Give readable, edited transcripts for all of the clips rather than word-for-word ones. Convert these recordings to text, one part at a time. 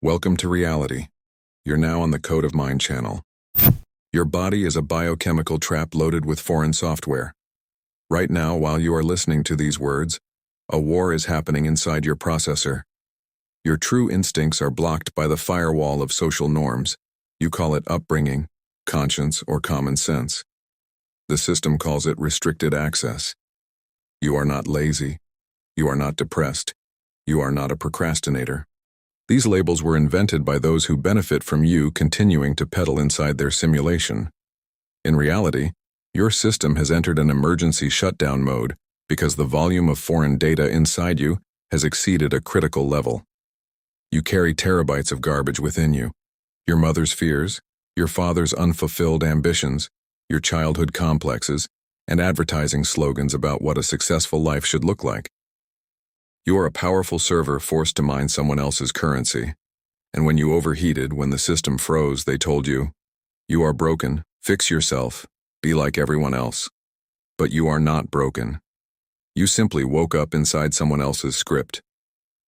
Welcome to reality. You're now on the Code of Mind channel. Your body is a biochemical trap loaded with foreign software. Right now, while you are listening to these words, a war is happening inside your processor. Your true instincts are blocked by the firewall of social norms. You call it upbringing, conscience, or common sense. The system calls it restricted access. You are not lazy. You are not depressed. You are not a procrastinator. These labels were invented by those who benefit from you continuing to pedal inside their simulation. In reality, your system has entered an emergency shutdown mode because the volume of foreign data inside you has exceeded a critical level. You carry terabytes of garbage within you. Your mother's fears, your father's unfulfilled ambitions, your childhood complexes, and advertising slogans about what a successful life should look like. You are a powerful server forced to mine someone else's currency. And when you overheated, when the system froze, they told you, "You are broken, fix yourself, be like everyone else." But you are not broken. You simply woke up inside someone else's script.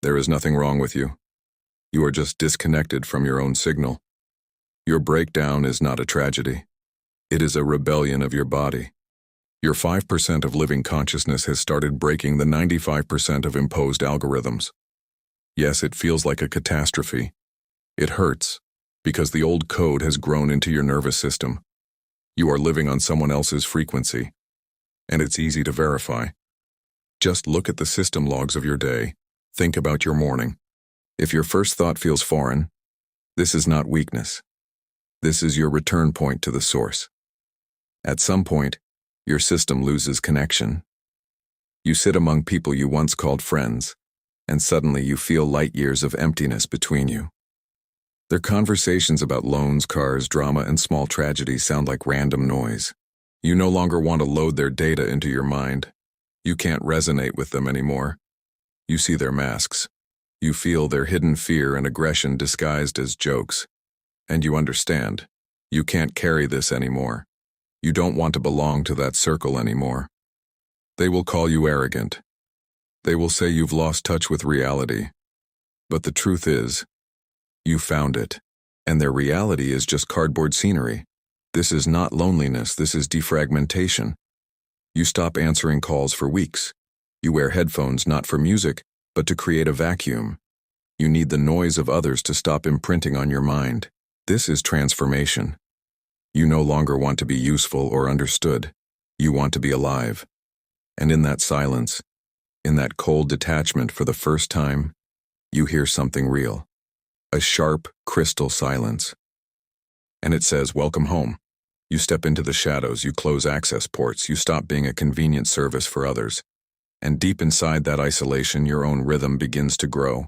There is nothing wrong with you. You are just disconnected from your own signal. Your breakdown is not a tragedy. It is a rebellion of your body. Your 5% of living consciousness has started breaking the 95% of imposed algorithms. Yes, it feels like a catastrophe. It hurts, because the old code has grown into your nervous system. You are living on someone else's frequency, and it's easy to verify. Just look at the system logs of your day. Think about your morning. If your first thought feels foreign, this is not weakness. This is your return point to the source. At some point, your system loses connection. You sit among people you once called friends, and suddenly you feel light years of emptiness between you. Their conversations about loans, cars, drama, and small tragedies sound like random noise. You no longer want to load their data into your mind. You can't resonate with them anymore. You see their masks. You feel their hidden fear and aggression disguised as jokes. And you understand. You can't carry this anymore. You don't want to belong to that circle anymore. They will call you arrogant. They will say you've lost touch with reality. But the truth is, you found it, and their reality is just cardboard scenery. This is not loneliness, this is defragmentation. You stop answering calls for weeks. You wear headphones not for music, but to create a vacuum. You need the noise of others to stop imprinting on your mind. This is transformation. You no longer want to be useful or understood. You want to be alive. And in that silence, in that cold detachment for the first time, you hear something real. A sharp, crystal silence. And it says, "Welcome home." You step into the shadows, you close access ports, you stop being a convenient service for others. And deep inside that isolation, your own rhythm begins to grow.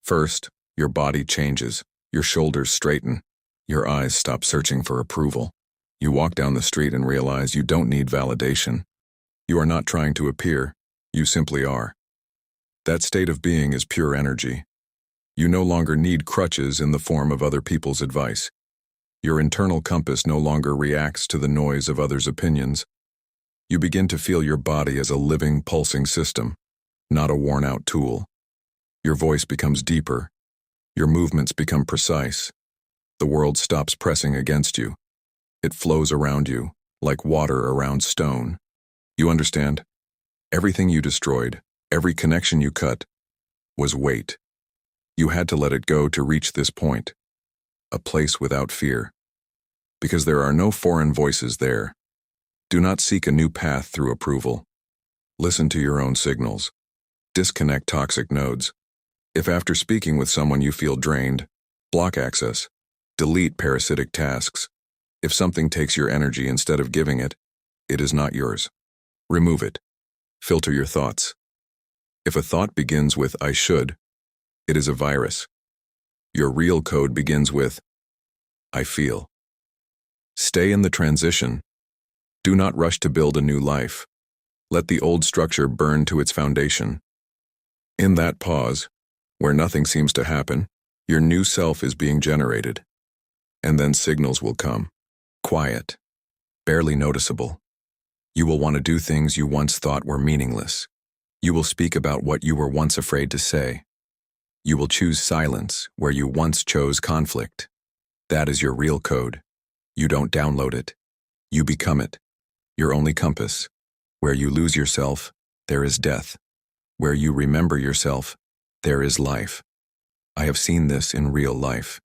First, your body changes, your shoulders straighten. Your eyes stop searching for approval. You walk down the street and realize you don't need validation. You are not trying to appear, you simply are. That state of being is pure energy. You no longer need crutches in the form of other people's advice. Your internal compass no longer reacts to the noise of others' opinions. You begin to feel your body as a living, pulsing system, not a worn-out tool. Your voice becomes deeper. Your movements become precise. The world stops pressing against you. It flows around you, like water around stone. You understand? Everything you destroyed, every connection you cut, was weight. You had to let it go to reach this point. A place without fear. Because there are no foreign voices there. Do not seek a new path through approval. Listen to your own signals. Disconnect toxic nodes. If after speaking with someone you feel drained, block access. Delete parasitic tasks. If something takes your energy instead of giving it, it is not yours. Remove it. Filter your thoughts. If a thought begins with "I should," it is a virus. Your real code begins with "I feel." Stay in the transition. Do not rush to build a new life. Let the old structure burn to its foundation. In that pause, where nothing seems to happen, your new self is being generated. And then signals will come. Quiet. Barely noticeable. You will want to do things you once thought were meaningless. You will speak about what you were once afraid to say. You will choose silence where you once chose conflict. That is your real code. You don't download it. You become it. Your only compass. Where you lose yourself, there is death. Where you remember yourself, there is life. I have seen this in real life.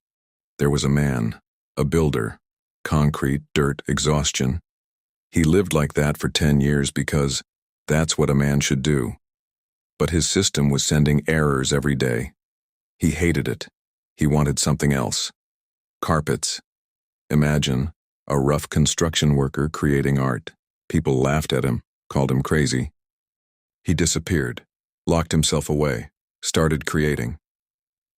There was a man, a builder, concrete, dirt, exhaustion. He lived like that for 10 years because that's what a man should do. But his system was sending errors every day. He hated it. He wanted something else. Carpets. Imagine a rough construction worker creating art. People laughed at him, called him crazy. He disappeared, locked himself away, started creating.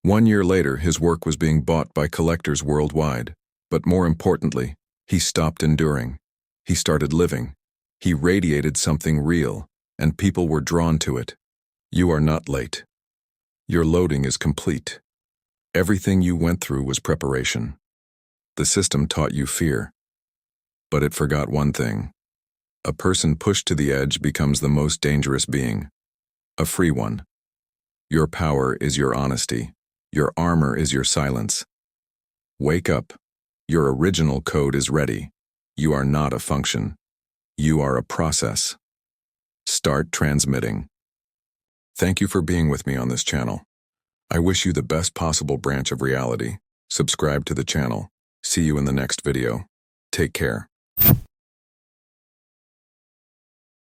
1 year later, his work was being bought by collectors worldwide. But more importantly, he stopped enduring. He started living. He radiated something real, and people were drawn to it. You are not late. Your loading is complete. Everything you went through was preparation. The system taught you fear. But it forgot one thing. A person pushed to the edge becomes the most dangerous being. A free one. Your power is your honesty. Your armor is your silence. Wake up. Your original code is ready. You are not a function. You are a process. Start transmitting. Thank you for being with me on this channel. I wish you the best possible branch of reality. Subscribe to the channel. See you in the next video. Take care.